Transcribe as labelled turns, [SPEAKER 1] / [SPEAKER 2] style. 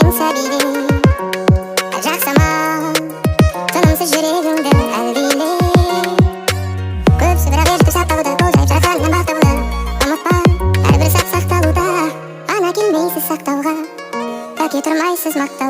[SPEAKER 1] Аңса бидің жақсама тынымсыз жүрегіңді әлдиле. Көпсі бірақ ерте сақталуда, қол жайып жарқаннан бақ табуда. Ұмытпа, әрбір сақ сақталуда. Ана келмейсіз сақтауға, тәке тұрмайсыз мақтауға.